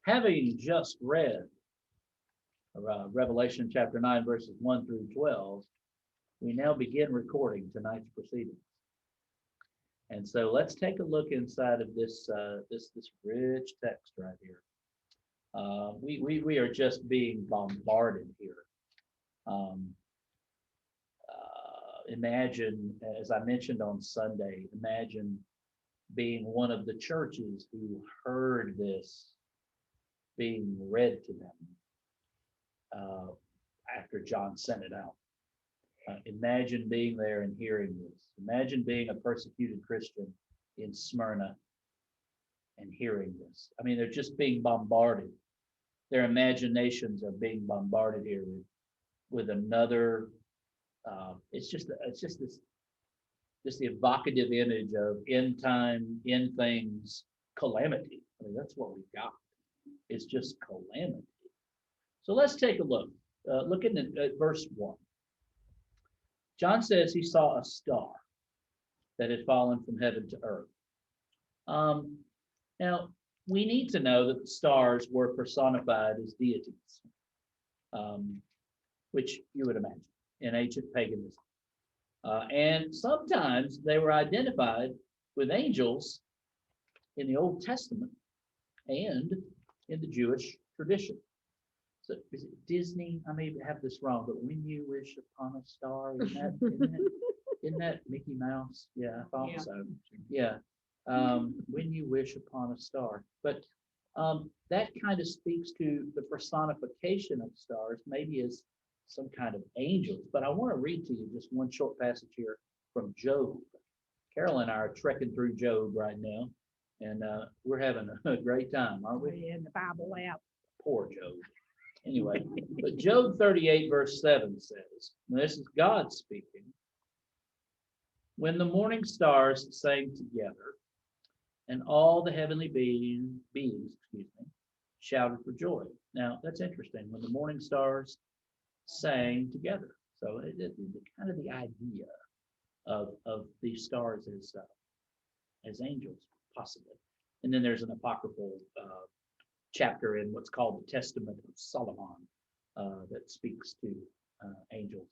Having just read Revelation chapter 9, verses 1 through 12, we now begin recording tonight's proceedings. And so let's take a look inside of this this rich text right here. We are just being bombarded here. Imagine, as I mentioned on Sunday, imagine being one of the churches who heard this being read to them after John sent it out. Imagine being there and hearing this. Imagine being a persecuted Christian in Smyrna and hearing this. I mean, they're just being bombarded. Their imaginations are being bombarded here with another. It's just this the evocative image of end time, end things, calamity. I mean, that's what we've got. It's just calamity. So let's take a look. Looking at verse 1. John says he saw a star that had fallen from heaven to earth. Now, we need to know that the stars were personified as deities, which you would imagine in ancient paganism. And sometimes they were identified with angels in the Old Testament and in the Jewish tradition. So is it Disney? I may have this wrong, but when you wish upon a star, isn't that Mickey Mouse? Yeah, I thought so. Yeah. When you wish upon a star. But that kind of speaks to the personification of stars, maybe as some kind of angels. But I want to read to you just one short passage here from Job. Carol and I are trekking through Job right now, and we're having a great time, aren't we? In the Bible app. Poor Job. Anyway, but Job 38, verse 7 says, and this is God speaking, when the morning stars sang together, and all the heavenly beings, shouted for joy. Now, that's interesting. When the morning stars sang together. So kind of the idea of these stars as angels, possibly. And then there's an apocryphal chapter in what's called the Testament of Solomon that speaks to angels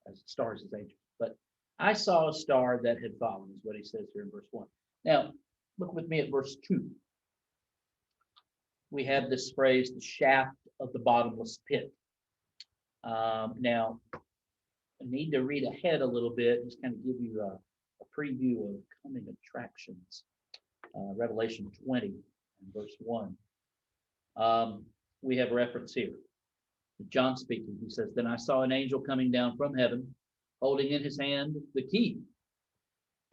as stars as angels. But I saw a star that had fallen, is what he says here in verse 1. Now, look with me at verse 2. We have this phrase, the shaft of the bottomless pit. Now, I need to read ahead a little bit, just kind of give you a preview of coming attractions. Revelation 20 and verse 1. We have a reference here. John speaking, he says, then I saw an angel coming down from heaven, holding in his hand the key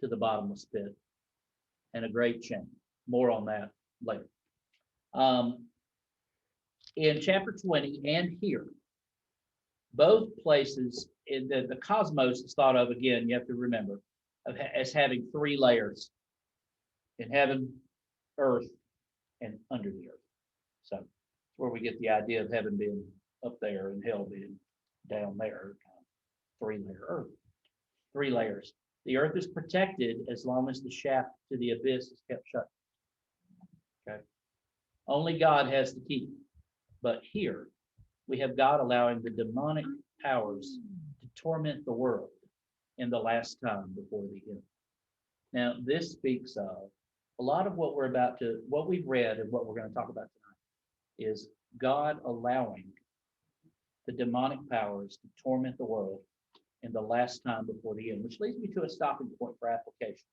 to the bottomless pit and a great chain. More on that later. In chapter 20 and here, both places, in the cosmos is thought of, again, you have to remember, as having three layers: in heaven, earth, and under the earth. So that's where we get the idea of heaven being up there and hell being down there, three-layer earth. Three layers. The earth is protected as long as the shaft to the abyss is kept shut. Okay. Only God has the key. But here we have God allowing the demonic powers to torment the world in the last time before the end. Now, this speaks of a lot of what what we've read and what we're going to talk about tonight is God allowing the demonic powers to torment the world in the last time before the end, which leads me to a stopping point for application.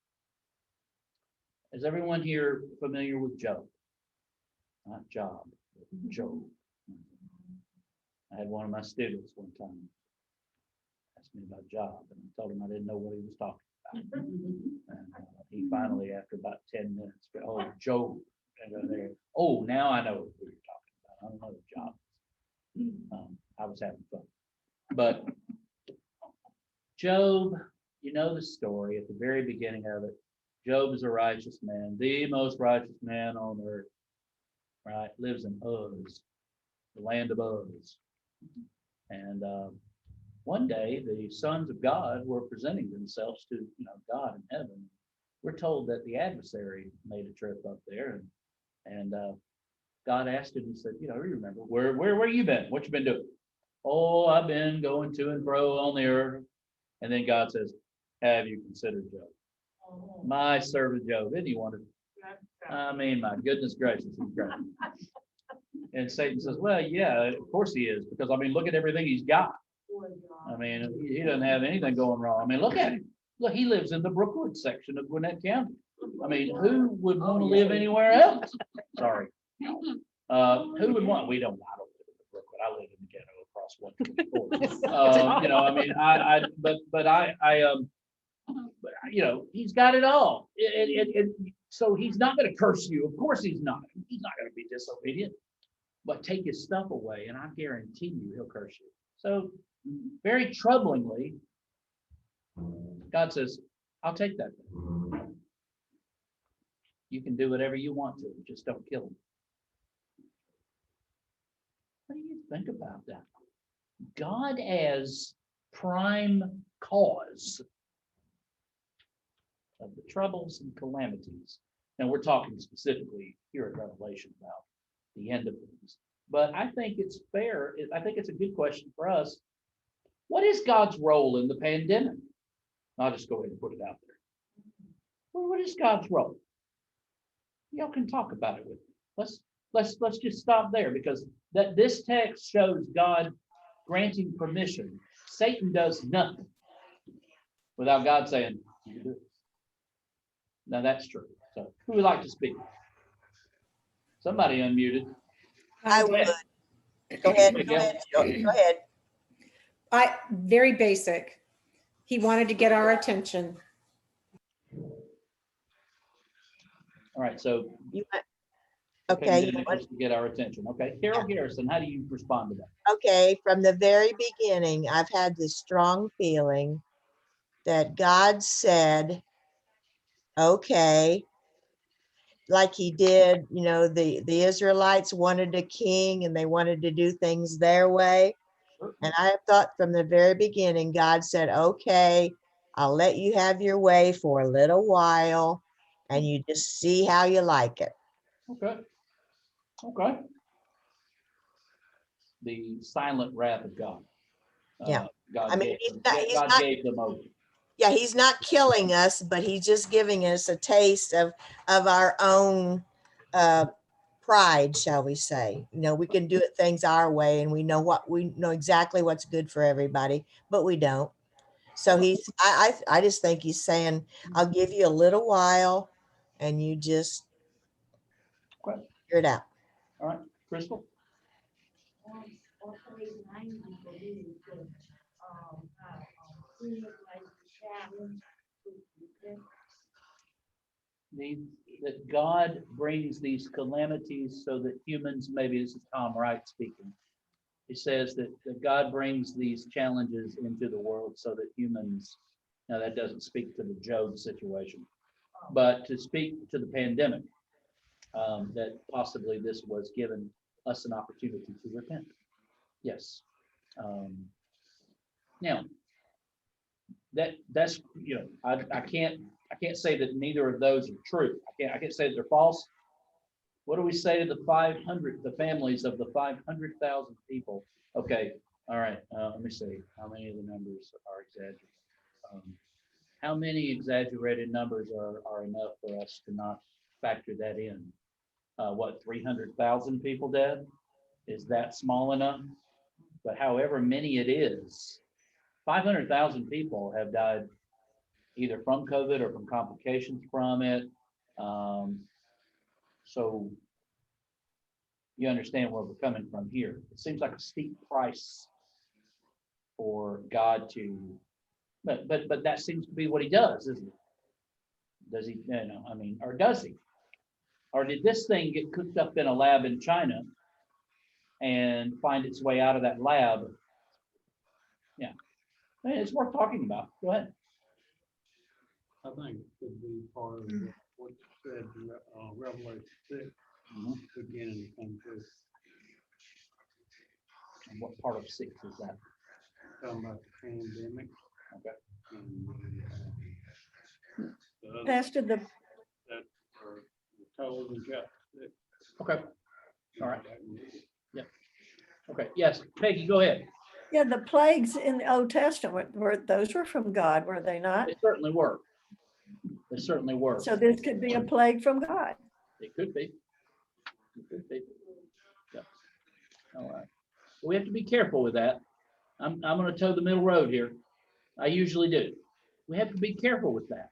Is everyone here familiar with Job? Not Job, but Job. I had one of my students one time asked me about Job, and I told him I didn't know what he was talking about. And he finally, after about 10 minutes, said, oh, Job. And there, oh, now I know what you're talking about. I don't know what Job is. I was having fun. But Job, you know the story at the very beginning of it. Job is a righteous man, the most righteous man on earth, right? Lives in Uz, the land of Uz. And one day, the sons of God were presenting themselves to God in heaven. We're told that the adversary made a trip up there, and God asked him, he said, you remember, where you been? What you been doing? Oh, I've been going to and fro on the earth. And then God says, have you considered Job? My servant Job. Isn't he wonderful? I mean, my goodness gracious, he's great. And Satan says, well, yeah, of course he is, because I mean, look at everything he's got. I mean, he doesn't have anything going wrong. I mean, look at him. Look, he lives in the Brookwood section of Gwinnett County. I mean, who would want to live anywhere else? Sorry. Who would want? I don't live in the Brookwood. I live in the ghetto across 124. I mean, but he's got it all. So he's not going to curse you. Of course he's not. He's not going to be disobedient. But take his stuff away, and I guarantee you he'll curse you. So very troublingly, God says, I'll take that. You can do whatever you want to, just don't kill him. What do you think about that? God as prime cause of the troubles and calamities. And we're talking specifically here at Revelation about the end of things. But I think it's fair. I think it's a good question for us. What is God's role in the pandemic? I'll just go ahead and put it out there. Well, what is God's role? Y'all can talk about it with me. Let's just stop there, because this text shows God granting permission. Satan does nothing without God saying, you can do it. Now that's true. So who would like to speak? Somebody unmuted. I would. Go ahead. Very basic. He wanted to get our attention. All right, so okay, just to get our attention. Okay, Carol Garrison, how do you respond to that? Okay, from the very beginning, I've had this strong feeling that God said, okay, like he did, the Israelites wanted a king and they wanted to do things their way. And I thought from the very beginning, God said, okay, I'll let you have your way for a little while and you just see how you like it. Okay. The silent wrath of God. Yeah. God, I mean, God gave them over. Yeah, he's not killing us, but he's just giving us a taste of our own pride, shall we say. We can do it things our way and we know exactly what's good for everybody, but we don't. So I just think he's saying, I'll give you a little while and you just figure it out. All right, Crystal. That God brings these calamities so that humans, maybe this is Tom Wright speaking, he says that God brings these challenges into the world so that humans, now that doesn't speak to the Job situation, but to speak to the pandemic, that possibly this was given us an opportunity to repent. Yes. Now, that's I can't say that neither of those are true. I can't say that they're false. What do we say to the families of the 500,000 people? Okay, all right. Let me see how many of the numbers are exaggerated. How many exaggerated numbers are enough for us to not factor that in? 300,000 people dead? Is that small enough? But however many it is, 500,000 people have died either from COVID or from complications from it. So you understand where we're coming from here. It seems like a steep price for God to, but that seems to be what he does, isn't it? Does he? Or does he? Or did this thing get cooked up in a lab in China and find its way out of that lab? Yeah, it's worth talking about. Go ahead. I think it could be part of what you said in Revelation 6, beginning to come through. And what part of 6 is that? Talking about the pandemic. Okay. And Pastor, that are told in chapter 6. Okay. All right. Okay, yes, Peggy, go ahead. Yeah, the plagues in the Old Testament those were from God, were they not? They certainly were. They certainly were. So this could be a plague from God. It could be. It could be. Yeah. All right. We have to be careful with that. I'm gonna toe the middle road here. I usually do. We have to be careful with that.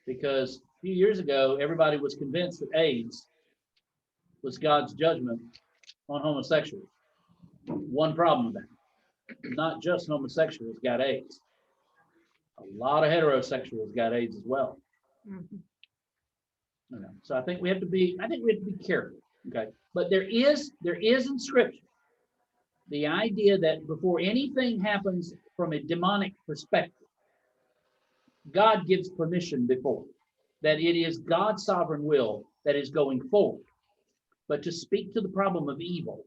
Because a few years ago, everybody was convinced that AIDS was God's judgment on homosexuals. One problem with that. Not just homosexuals got AIDS. A lot of heterosexuals got AIDS as well. You know, so I think we have to be careful. Okay. But there is in scripture the idea that before anything happens from a demonic perspective, God gives permission before, that it is God's sovereign will that is going forward. But to speak to the problem of evil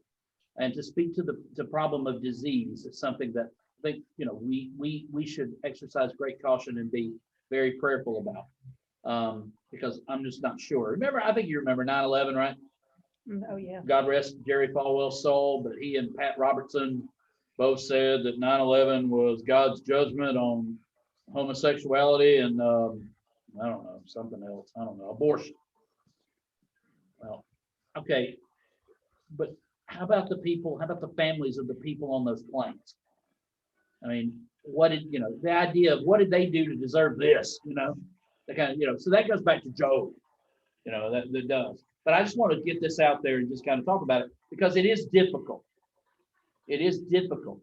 and to speak to the problem of disease is something that I think, you know, we should exercise great caution and be very prayerful about. Because I'm just not sure. Remember, I think you remember 9/11, right? Oh, yeah. God rest Jerry Falwell's soul, but he and Pat Robertson both said that 9/11 was God's judgment on homosexuality and I don't know, something else. I don't know, abortion. Well, okay, but how about the people? How about the families of the people on those planes? I mean, what did, you know, the idea of what did they do to deserve this? You know, the kind of, you know, so that goes back to Job. You know, that does. But I just want to get this out there and just kind of talk about it because it is difficult. It is difficult,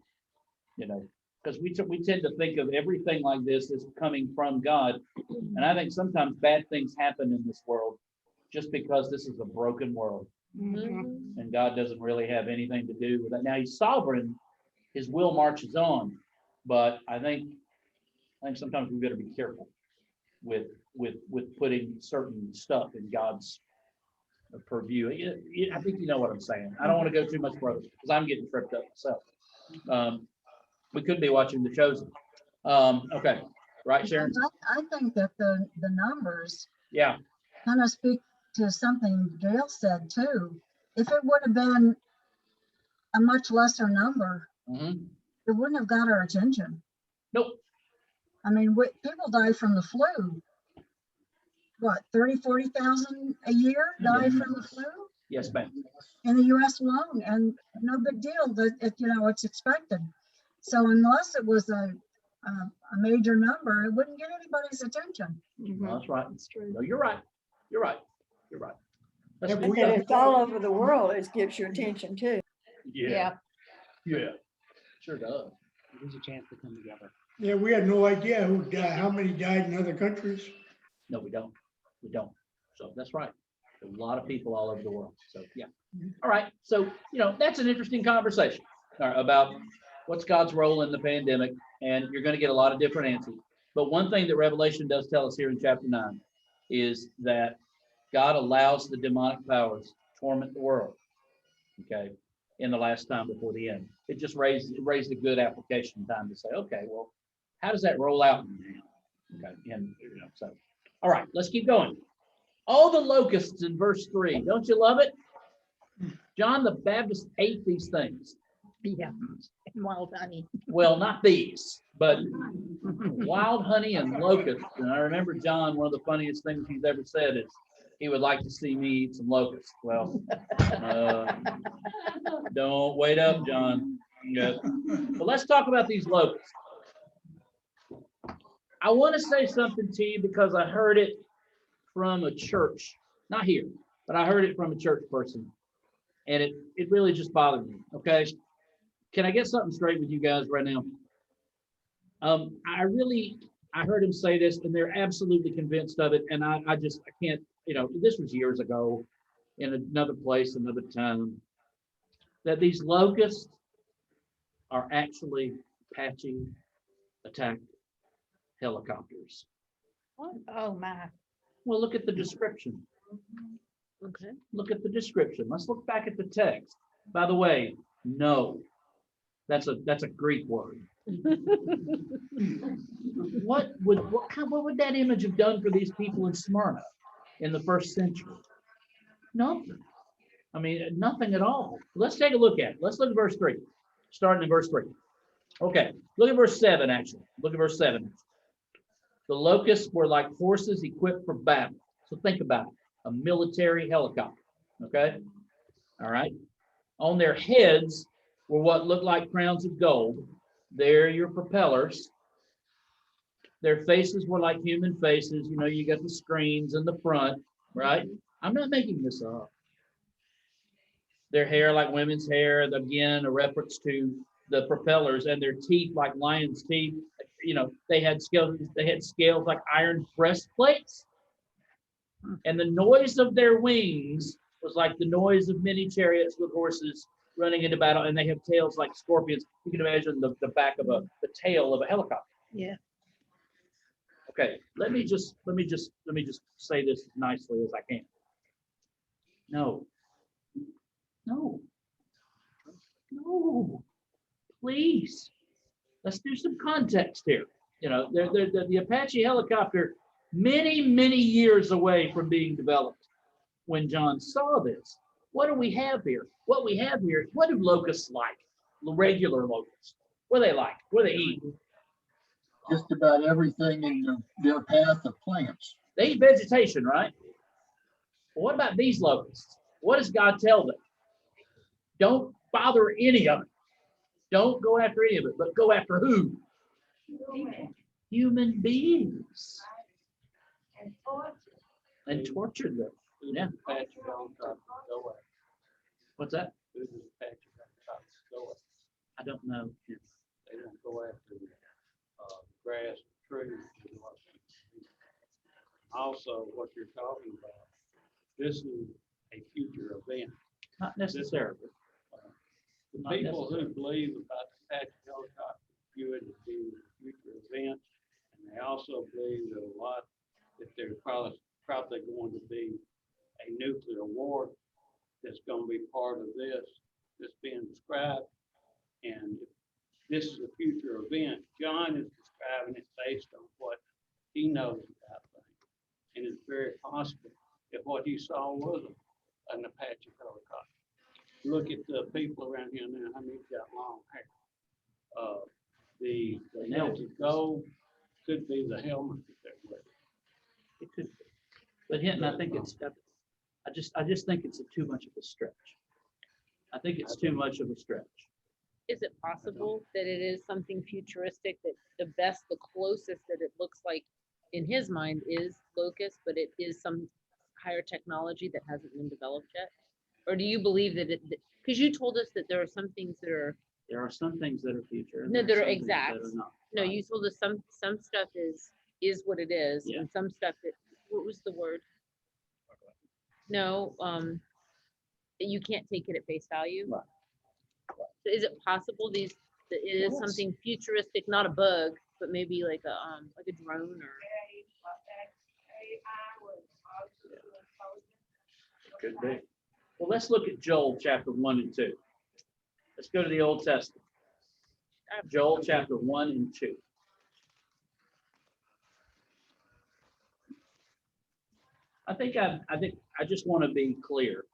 you know, because we tend to think of everything like this as coming from God. And I think sometimes bad things happen in this world just because this is a broken world. And God doesn't really have anything to do with that. Now he's sovereign, his will marches on, but I think sometimes we've got to be careful with putting certain stuff in God's purview. I think you know what I'm saying. I don't want to go too much further because I'm getting tripped up myself. We could be watching The Chosen. Okay, right, Sharon? I think that the numbers Yeah. kind of speak to something Gail said too. If it would have been a much lesser number, Mm-hmm. it wouldn't have got our attention. Nope. I mean, people die from the flu. What, 30, 40,000 a year die from the flu Yes, ma'am. in the US alone, and no big deal that it's expected. So unless it was a major number, it wouldn't get anybody's attention. Well, that's right. That's true. No, you're right. You're right. You're right. Let's And move if on. it's all over the world, it gives you attention too. Yeah. Yeah. Sure does. There's a chance to come together. Yeah, we had no idea who died, how many died in other countries. No, we don't. We don't. So that's right. There's a lot of people all over the world. So yeah. All right. So, you know, that's an interesting conversation about what's God's role in the pandemic. And you're going to get a lot of different answers. But one thing that Revelation does tell us here in chapter 9 is that God allows the demonic powers to torment the world. Okay. In the last time before the end. It just raised a good application time to say, okay, well, how does that roll out now? Okay. And you know, so all right, let's keep going. All the locusts in verse 3. Don't you love it? John the Baptist ate these things. Yeah, and wild honey. Well, not these, but wild honey and locusts. And I remember John, one of the funniest things he's ever said is he would like to see me eat some locusts. Well, don't wait up, John. Yeah. But let's talk about these locusts. I want to say something to you because I heard it from a church, not here, but I heard it from a church person. And it really just bothered me. Okay. Can I get something straight with you guys right now? I heard him say this and they're absolutely convinced of it. And I can't, you know, this was years ago in another place, another time, that these locusts are actually Apache attack helicopters. Oh, my. Well, look at the description. Okay. Look at the description. Let's look back at the text. By the way, no, that's a Greek word. What would that image have done for these people in Smyrna in the first century? Nothing. I mean, nothing at all. Let's take a look at it. Let's look at verse 3, starting in verse 3. Okay, look at verse 7, actually. Look at verse 7. The locusts were like horses equipped for battle. So think about it, a military helicopter, okay? All right. On their heads were what looked like crowns of gold. They're your propellers. Their faces were like human faces. You know, you got the screens in the front, right? I'm not making this up. Their hair like women's hair, again, a reference to the propellers, and their teeth like lions' teeth. You know, they had scales like iron breastplates. And the noise of their wings was like the noise of many chariots with horses running into battle, and they have tails like scorpions. You can imagine the back of the tail of a helicopter. Yeah. Okay, let me just say this as nicely as I can. No, please. Let's do some context here. You know, the Apache helicopter, many, many years away from being developed when John saw this. What do we have here? What we have here, what do locusts like? Regular locusts. What do they like? What do they eat? Just about everything in their path of plants. They eat vegetation, right? Well, what about these locusts? What does God tell them? Don't bother any of it. Don't go after any of it, but go after who? Human beings. And torture them. Yeah. What's that? I don't know. They don't go after grass, trees. Also, what you're talking about, this is a future event. Not necessarily. The Not people who necessarily. believe about the Apache helicopter view it as being a future event, and they also believe that that there's probably going to be a nuclear war that's going to be part of this that's being described. And if this is a future event, John is describing it based on what he knows about things. And it's very possible that what he saw was an Apache helicopter. Look at the people around here now, how many's got long hair? The heads of gold could be the helmet that they're wearing. It could be. But Hinton, I think it's, I just think it's too much of a stretch. I think it's too much of a stretch. Is it possible that it is something futuristic, that the closest that it looks like in his mind is locust, but it is some higher technology that hasn't been developed yet? Or do you believe that because you told us that there are some things that are. There are some things that are future. and No, there that are some things that exact. are not. No, you told us some stuff is what it is, Yeah. and some stuff that, what was the word? No, you can't take it at face value. Right. So is it possible that it is Yes. something futuristic, not a bug, but maybe like a drone or? Could be. Well, let's look at Joel chapter 1 and 2. Let's go to the Old Testament. Joel chapter 1 and 2. I just want to be clear.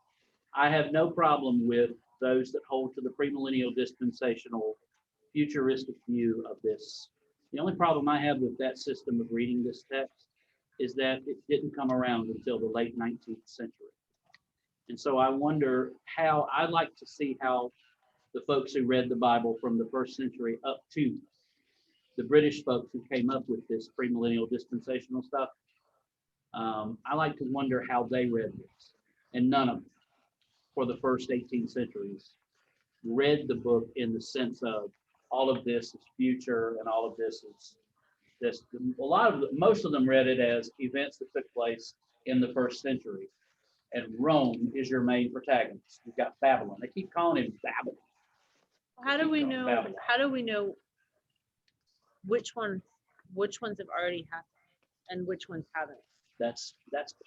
I have no problem with those that hold to the premillennial dispensational futuristic view of this. The only problem I have with that system of reading this text is that it didn't come around until the late 19th century. And so I wonder how, I'd like to see how the folks who read the Bible from the first century up to the British folks who came up with this premillennial dispensational stuff, I like to wonder how they read this. And none of them, for the first 18 centuries, read the book in the sense of all of this is future and all of this is this. Most of them read it as events that took place in the first century. And Rome is your main protagonist. You've got Babylon. They keep calling him Babylon. How do we Keep know, going Babylon. how do we know which ones have already happened and which ones haven't? That's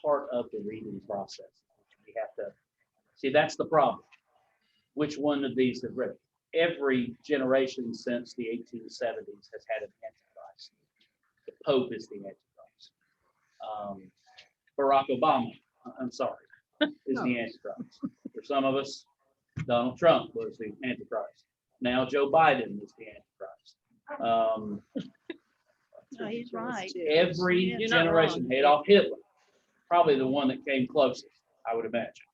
part of the reading process. We have to see, that's the problem. Which one of these have read? Every generation since the 1870s has had an Antichrist. The Pope is the Antichrist. Barack Obama, I'm sorry, is the Antichrist. For some of us, Donald Trump was the Antichrist. Now Joe Biden is the Antichrist. No, he's right. Every You're not generation, wrong. Adolf Hitler, probably the one that came closest, I would imagine.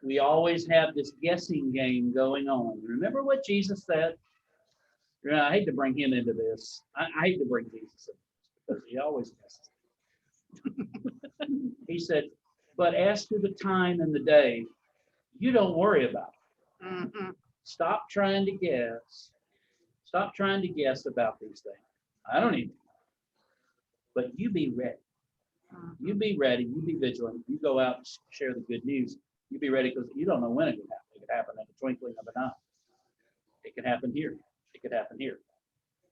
We always have this guessing game going on. Remember what Jesus said? You know, I hate to bring him into this. I hate to bring Jesus in because he always messes. He said, but as to the time and the day, you don't worry about it. Mhm. Stop trying to guess. Stop trying to guess about these things. I don't even. But you be ready. You be ready. You be vigilant. You go out and share the good news. You be ready because you don't know when it could happen. It could happen in the twinkling of an eye. It could happen here. It could happen here.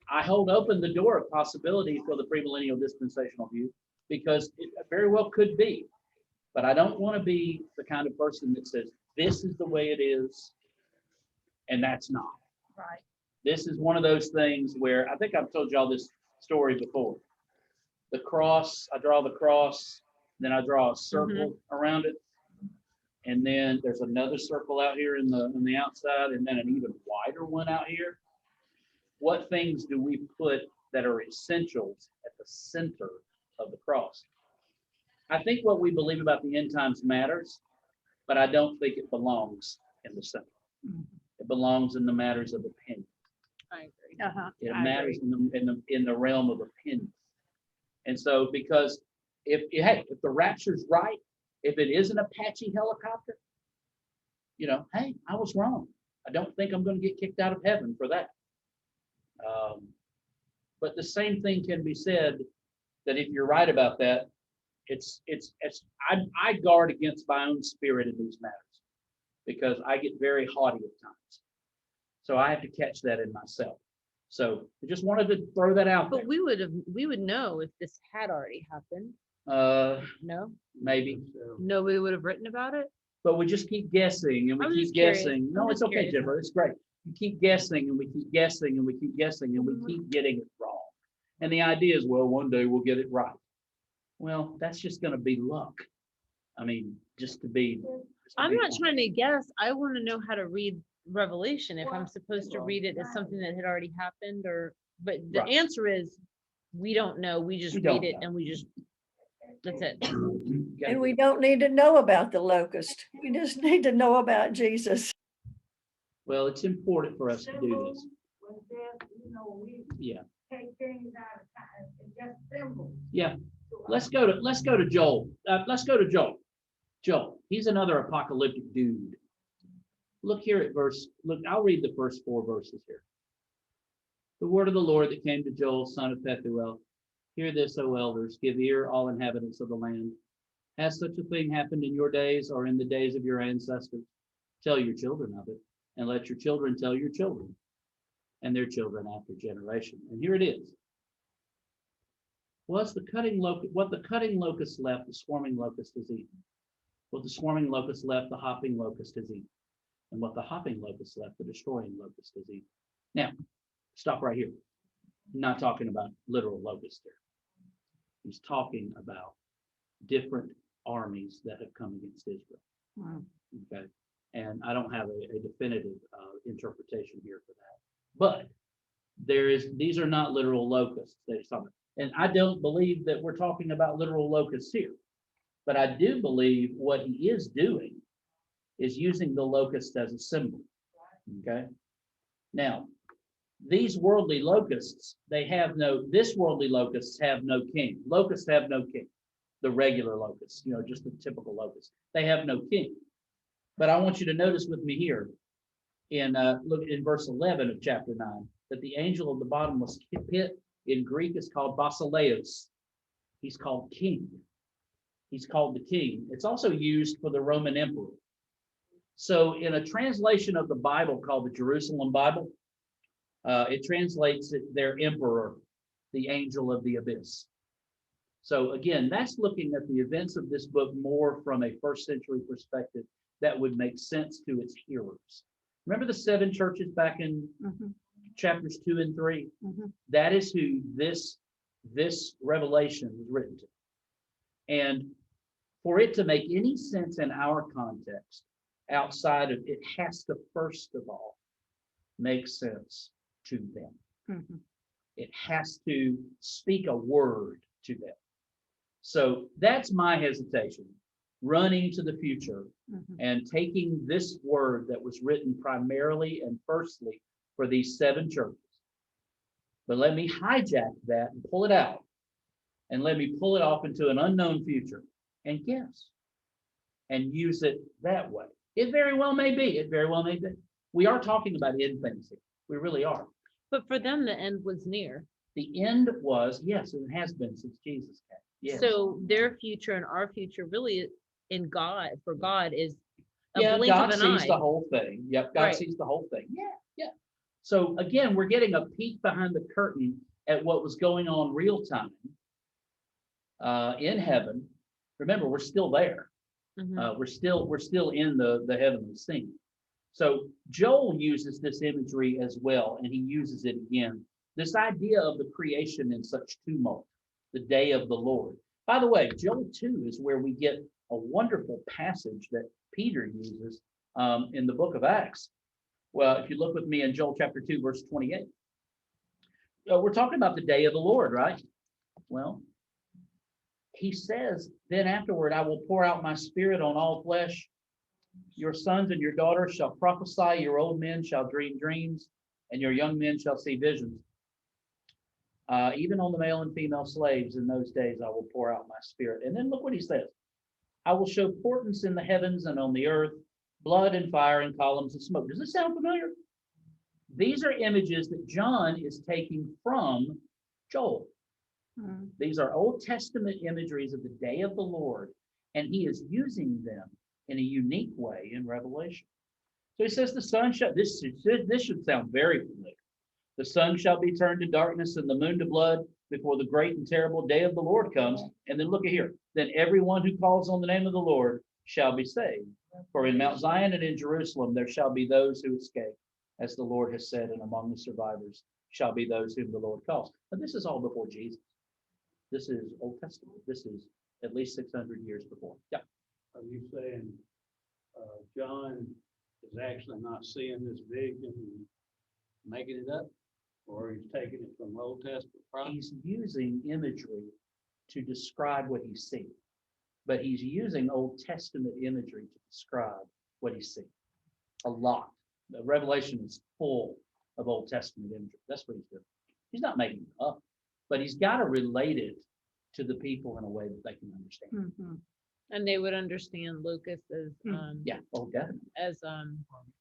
I hold open the door of possibility for the premillennial dispensational view because it very well could be. But I don't want to be the kind of person that says, this is the way it is, and that's not. Right. This is one of those things where I think I've told y'all this story before. The cross, I draw the cross, then I draw a circle around it. And then there's another circle out here in the outside, and then an even wider one out here. What things do we put that are essentials at the center of the cross? I think what we believe about the end times matters, but I don't think it belongs in the center. It belongs in the matters of opinion. I agree. Uh-huh. It I matters agree. in the realm of opinion. And so, because if the rapture's right, if it is an Apache helicopter, you know, hey, I was wrong. I don't think I'm going to get kicked out of heaven for that. But the same thing can be said that if you're right about that, I guard against my own spirit in these matters because I get very haughty at times. So I have to catch that in myself. So I just wanted to throw that out there. But we would know if this had already happened. No, Maybe, nobody would have written about it. but we just keep guessing and we I'm keep just curious. guessing. No, I'm it's just okay, curious. Jennifer. It's great. You keep guessing and we keep guessing and we keep guessing and we keep getting it wrong. And the idea is, well, one day we'll get it right. Well, that's just going to be luck. I mean, just to be. I'm not trying to guess. I want to know how to read Revelation if I'm supposed to read it as something that had already happened but the Right. answer is we don't know. We just We don't read it know. and that's it. And we don't need to know about the locust. We just need to know about Jesus. Well, it's important for us to do this. Yeah. Yeah. Let's go to Joel. Let's go to Joel. Joel, he's another apocalyptic dude. Look here at I'll read the first 4 verses here. The word of the Lord that came to Joel, son of Pethuel. Hear this, O elders, give ear, all inhabitants of the land. Has such a thing happened in your days or in the days of your ancestors? Tell your children of it, and let your children tell your children, and their children after generation. And here it is. What the cutting locust left, the swarming locust has eaten. What the swarming locust left, the hopping locust has eaten. And what the hopping locust left, the destroying locust has eaten. Now, stop right here. I'm not talking about literal locusts there. He's talking about different armies that have come against Israel. Okay. And I don't have a definitive interpretation here for that. But these are not literal locusts that he's talking about. And I don't believe that we're talking about literal locusts here. But I do believe what he is doing is using the locust as a symbol. Okay. Now, these worldly locusts, this worldly locusts have no king. Locusts have no king. The regular locusts, just the typical locusts. They have no king. But I want you to notice with me here look in verse 11 of chapter 9, that the angel of the bottomless pit in Greek is called Basileus. He's called king. He's called the king. It's also used for the Roman emperor. So in a translation of the Bible called the Jerusalem Bible, it translates their emperor, the angel of the abyss. So again, that's looking at the events of this book more from a first century perspective that would make sense to its hearers. Remember the 7 churches back in chapters 2 and 3? That is who this revelation was written to. And For it to make any sense in our context, outside of it, has to first of all make sense to them. Mhm. It has to speak a word to them. So that's my hesitation, running to the future Mhm. and taking this word that was written primarily and firstly for these 7 churches. But let me hijack that and pull it out, and let me pull it off into an unknown future and guess and use it that way. It very well may be. It very well may be. We are talking about hidden things here. We really are. But for them, the end was near. The end was, yes, and it has been since Jesus came. Yes. So their future and our future really in God, for God, is a Yeah, blink God of an sees eye. the whole thing. Yep, God Right. sees the whole thing. Yeah, yeah. So again, we're getting a peek behind the curtain at what was going on real time in heaven. Remember, we're still there. Mhm. We're still in the heavenly scene. So Joel uses this imagery as well, and he uses it again. This idea of the creation in such tumult, the day of the Lord. By the way, Joel 2 is where we get a wonderful passage that Peter uses in the book of Acts. Well, if you look with me in Joel chapter 2, verse 28, we're talking about the day of the Lord, right? Well, he says, then afterward, I will pour out my spirit on all flesh. Your sons and your daughters shall prophesy, your old men shall dream dreams, and your young men shall see visions. Even on the male and female slaves in those days, I will pour out my spirit. And then look what he says. I will show portents in the heavens and on the earth, blood and fire and columns of smoke. Does this sound familiar? These are images that John is taking from Joel. Mhm. These are Old Testament imageries of the day of the Lord, and he is using them in a unique way in Revelation. So he says the sun shall, this should sound very familiar. The sun shall be turned to darkness and the moon to blood before the great and terrible day of the Lord comes. And then look at here. Then everyone who calls on the name of the Lord shall be saved. For in Mount Zion and in Jerusalem there shall be those who escape, as the Lord has said, and among the survivors shall be those whom the Lord calls. But this is all before Jesus. This is Old Testament. This is at least 600 years before. Yeah. Are you saying, John is actually not seeing this vision and making it up? Or he's taking it from Old Testament prophecy? He's using imagery to describe what he's seeing, but he's using Old Testament imagery to describe what he's seeing. A lot. The Revelation is full of Old Testament imagery. That's what he's doing. He's not making it up, but he's got to relate it to the people in a way that they can understand. Mhm. And they would understand Locust as, Yeah, oh, definitely. as,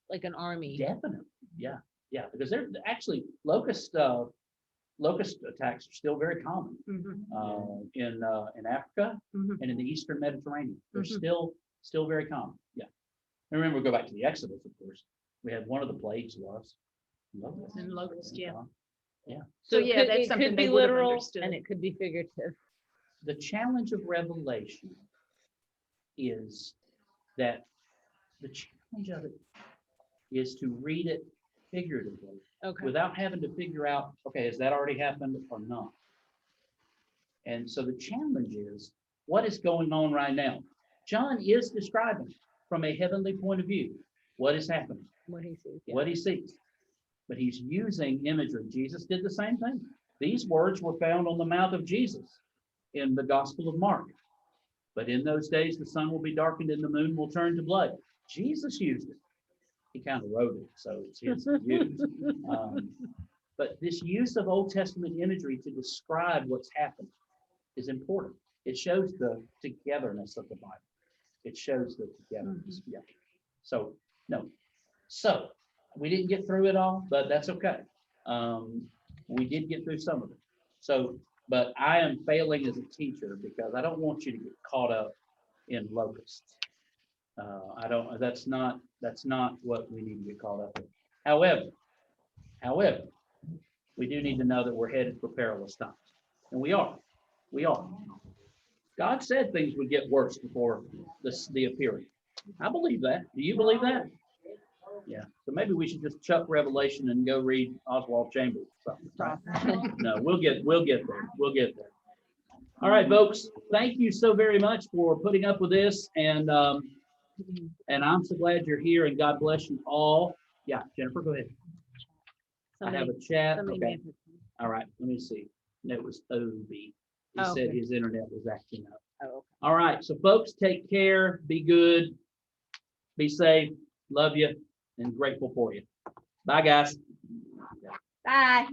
like an army. Definitely. Yeah, yeah, because they're actually locust attacks are still very common Mhm. in Africa Mhm. and in the Eastern Mediterranean. They're Mhm. still very common. Yeah. And remember, we go back to the Exodus, of course. We had one of the plagues was locusts. And locust, yeah. Yeah. So, it yeah, could- that's it something could they be would have literal understood. and it could be figurative. The challenge of Revelation is that the challenge of it is to read it figuratively Okay. without having to figure out, okay, has that already happened or not? And so the challenge is what is going on right now? John is describing from a heavenly point of view what is happening, What he sees. Yeah. what he sees. But he's using imagery. Jesus did the same thing. These words were found on the mouth of Jesus in the Gospel of Mark. But in those days, the sun will be darkened and the moon will turn to blood. Jesus used it. He kind of wrote it, so it's his to use. But this use of Old Testament imagery to describe what's happened is important. It shows the togetherness of the Bible. It shows the togetherness. Yeah. So, no. So, we didn't get through it all, but that's okay. We did get through some of it. So, but I am failing as a teacher because I don't want you to get caught up in locusts. I don't, that's not what we need to get caught up in. However, we do need to know that we're headed for perilous times. And we are. God said things would get worse before the appearing. I believe that. Do you believe that? Yeah. So maybe we should just chuck Revelation and go read Oswald Chambers or something. Right? No, we'll get there. All right, folks, thank you so very much for putting up with this, and I'm so glad you're here, and God bless you all. Yeah, Jennifer, go ahead. I have a chat. somebody may Okay. have hit- All right, let me see. No, it was Obi. He Oh, said okay. his internet was acting up. Oh, okay. All right, so folks, take care, be good, be safe, love you, and grateful for you. Bye, guys. Bye.